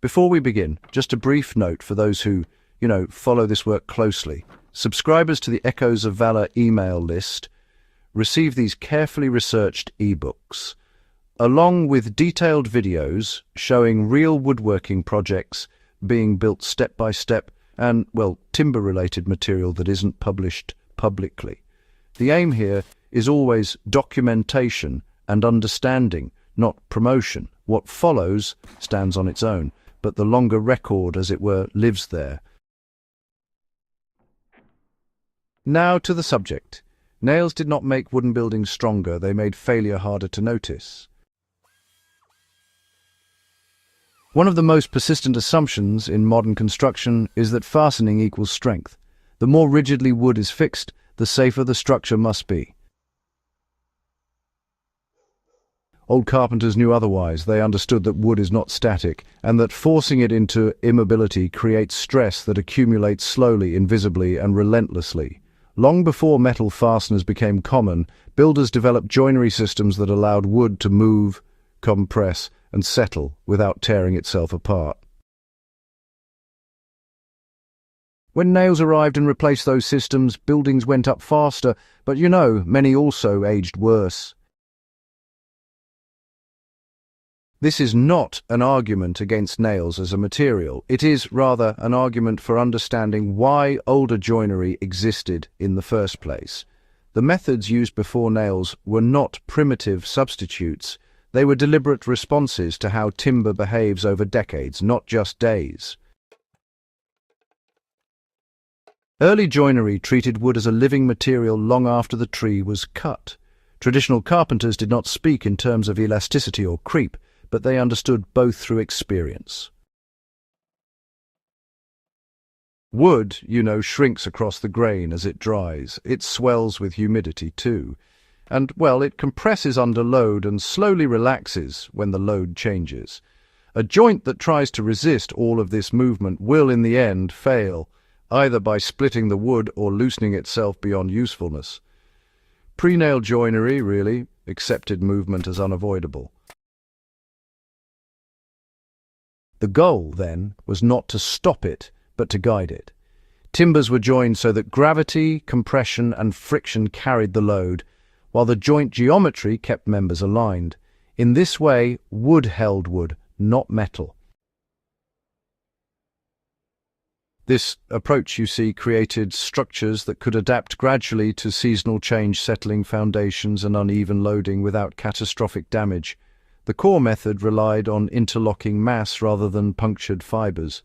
Before we begin, just a brief note for those who, follow this work closely. Subscribers to the Echoes of Valor email list receive these carefully researched ebooks, along with detailed videos showing real woodworking projects being built step by step and, timber-related material that isn't published publicly. The aim here is always documentation and understanding, not promotion. What follows stands on its own, but the longer record, as it were, lives there. Now to the subject. Nails did not make wooden buildings stronger, they made failure harder to notice. One of the most persistent assumptions in modern construction is that fastening equals strength. The more rigidly wood is fixed, the safer the structure must be. Old carpenters knew otherwise. They understood that wood is not static, and that forcing it into immobility creates stress that accumulates slowly, invisibly, and relentlessly. Long before metal fasteners became common, builders developed joinery systems that allowed wood to move, compress, and settle without tearing itself apart. When nails arrived and replaced those systems, buildings went up faster, but many also aged worse. This is not an argument against nails as a material. It is rather an argument for understanding why older joinery existed in the first place. The methods used before nails were not primitive substitutes. They were deliberate responses to how timber behaves over decades, not just days. Early joinery treated wood as a living material long after the tree was cut. Traditional carpenters did not speak in terms of elasticity or creep, but they understood both through experience. Wood, shrinks across the grain as it dries. It swells with humidity too. And, it compresses under load and slowly relaxes when the load changes. A joint that tries to resist all of this movement will, in the end, fail, either by splitting the wood or loosening itself beyond usefulness. Pre-nail joinery, really, accepted movement as unavoidable. The goal, then, was not to stop it, but to guide it. Timbers were joined so that gravity, compression, and friction carried the load, while the joint geometry kept members aligned. In this way, wood held wood, not metal. This approach, created structures that could adapt gradually to seasonal change, settling foundations and uneven loading without catastrophic damage. The core method relied on interlocking mass rather than punctured fibers.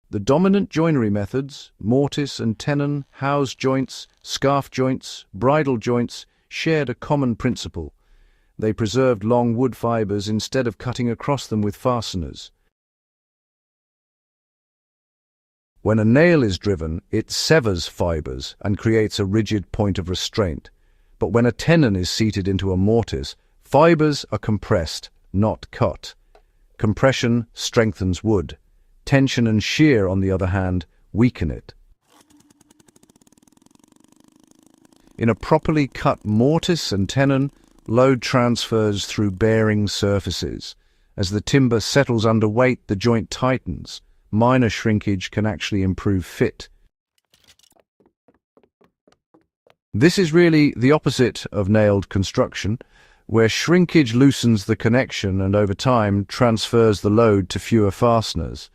The dominant joinery methods, mortise and tenon, house joints, scarf joints, bridle joints, shared a common principle. They preserved long wood fibers instead of cutting across them with fasteners. When a nail is driven, it severs fibers and creates a rigid point of restraint. But when a tenon is seated into a mortise, fibers are compressed, not cut. Compression strengthens wood. Tension and shear, on the other hand, weaken it. In a properly cut mortise and tenon, load transfers through bearing surfaces. As the timber settles under weight, the joint tightens. Minor shrinkage can actually improve fit. This is really the opposite of nailed construction, where shrinkage loosens the connection and over time transfers the load to fewer fasteners.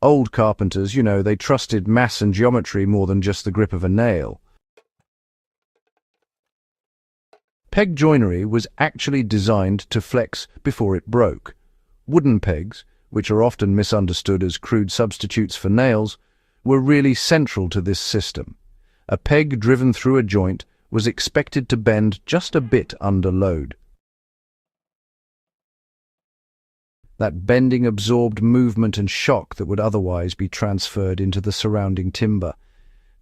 Old carpenters, they trusted mass and geometry more than just the grip of a nail. Peg joinery was actually designed to flex before it broke. Wooden pegs, which are often misunderstood as crude substitutes for nails, were really central to this system. A peg driven through a joint was expected to bend just a bit under load. That bending absorbed movement and shock that would otherwise be transferred into the surrounding timber.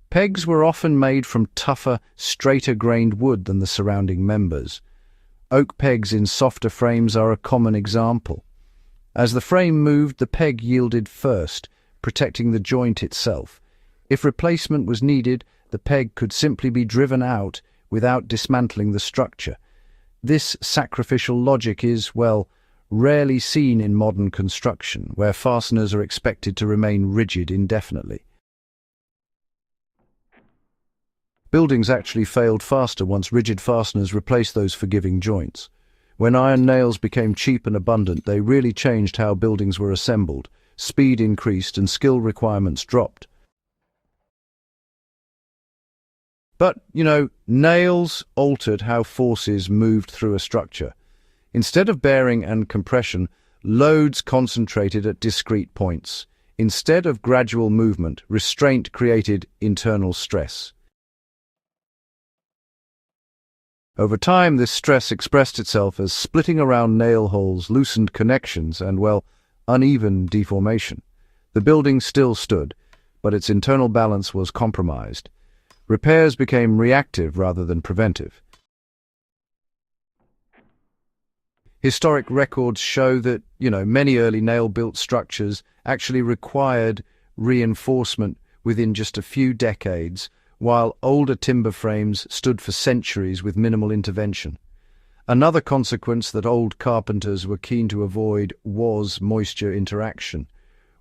Pegs were often made from tougher, straighter-grained wood than the surrounding members. Oak pegs in softer frames are a common example. As the frame moved, the peg yielded first, protecting the joint itself. If replacement was needed, the peg could simply be driven out without dismantling the structure. This sacrificial logic is, rarely seen in modern construction, where fasteners are expected to remain rigid indefinitely. Buildings actually failed faster once rigid fasteners replaced those forgiving joints. When iron nails became cheap and abundant, they really changed how buildings were assembled. Speed increased and skill requirements dropped. But, nails altered how forces moved through a structure. Instead of bearing and compression, loads concentrated at discrete points. Instead of gradual movement, restraint created internal stress. Over time, this stress expressed itself as splitting around nail holes, loosened connections, and, uneven deformation. The building still stood, but its internal balance was compromised. Repairs became reactive rather than preventive. Historic records show that, many early nail-built structures actually required reinforcement within just a few decades, while older timber frames stood for centuries with minimal intervention. Another consequence that old carpenters were keen to avoid was moisture interaction.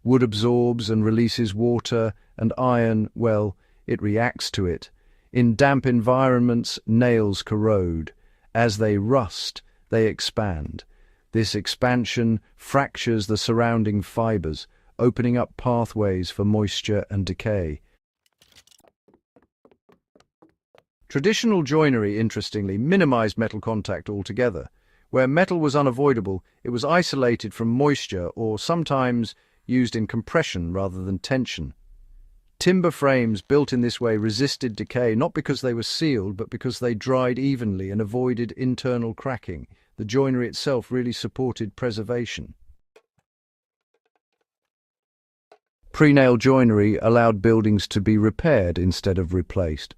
Wood absorbs and releases water, and iron, it reacts to it. In damp environments, nails corrode. As they rust, they expand. This expansion fractures the surrounding fibers, opening up pathways for moisture and decay. Traditional joinery, interestingly, minimized metal contact altogether. Where metal was unavoidable, it was isolated from moisture or sometimes used in compression rather than tension. Timber frames built in this way resisted decay not because they were sealed, but because they dried evenly and avoided internal cracking. The joinery itself really supported preservation. Pre-nail joinery allowed buildings to be repaired instead of replaced.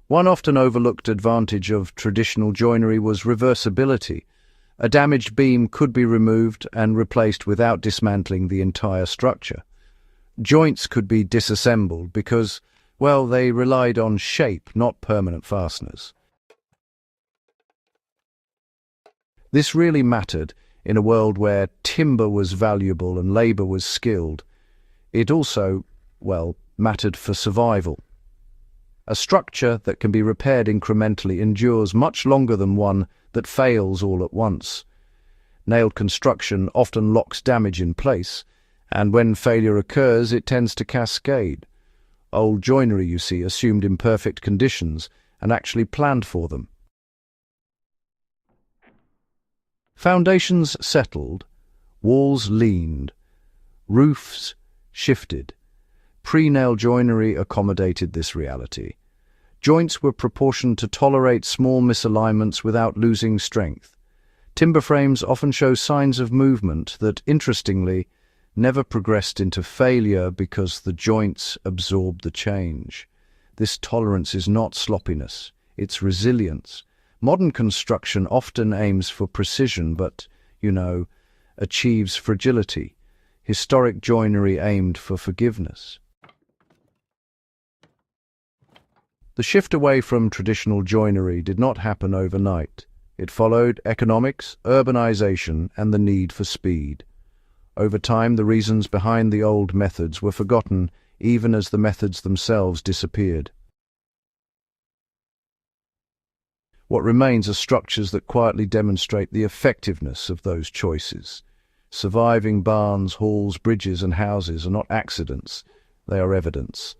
One often overlooked advantage of traditional joinery was reversibility. A damaged beam could be removed and replaced without dismantling the entire structure. Joints could be disassembled because, they relied on shape, not permanent fasteners. This really mattered in a world where timber was valuable and labor was skilled. It also, mattered for survival. A structure that can be repaired incrementally endures much longer than one that fails all at once. Nailed construction often locks damage in place, and when failure occurs, it tends to cascade. Old joinery, assumed imperfect conditions and actually planned for them. Foundations settled, walls leaned, roofs shifted. Pre-nail joinery accommodated this reality. Joints were proportioned to tolerate small misalignments without losing strength. Timber frames often show signs of movement that, interestingly, never progressed into failure because the joints absorbed the change. This tolerance is not sloppiness, it's resilience. Modern construction often aims for precision but, achieves fragility. Historic joinery aimed for forgiveness. The shift away from traditional joinery did not happen overnight. It followed economics, urbanization, and the need for speed. Over time, the reasons behind the old methods were forgotten, even as the methods themselves disappeared. What remains are structures that quietly demonstrate the effectiveness of those choices. Surviving barns, halls, bridges, and houses are not accidents, they are evidence.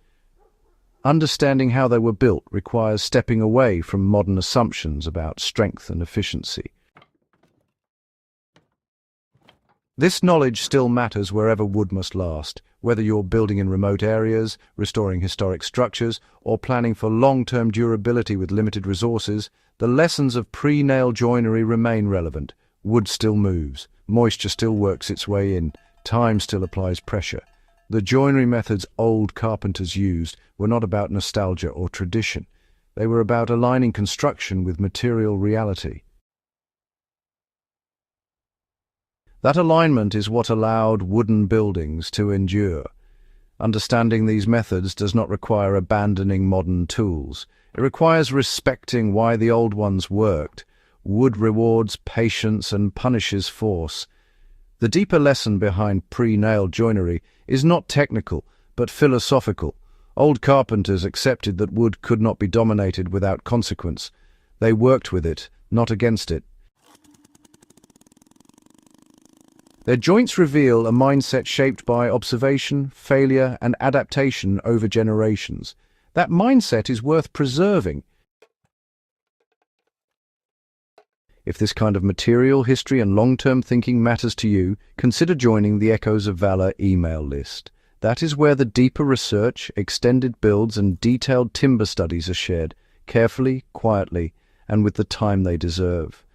Understanding how they were built requires stepping away from modern assumptions about strength and efficiency. This knowledge still matters wherever wood must last, whether you're building in remote areas, restoring historic structures, or planning for long-term durability with limited resources. The lessons of pre-nail joinery remain relevant. Wood still moves, moisture still works its way in, time still applies pressure. The joinery methods old carpenters used were not about nostalgia or tradition. They were about aligning construction with material reality. That alignment is what allowed wooden buildings to endure. Understanding these methods does not require abandoning modern tools. It requires respecting why the old ones worked, Wood rewards patience and punishes force. The deeper lesson behind pre-nail joinery is not technical, but philosophical. Old carpenters accepted that wood could not be dominated without consequence. They worked with it, not against it. Their joints reveal a mindset shaped by observation, failure, and adaptation over generations. That mindset is worth preserving. If this kind of material, history, and long-term thinking matters to you, consider joining the Echoes of Valor email list. That is where the deeper research, extended builds, and detailed timber studies are shared, carefully, quietly, and with the time they deserve.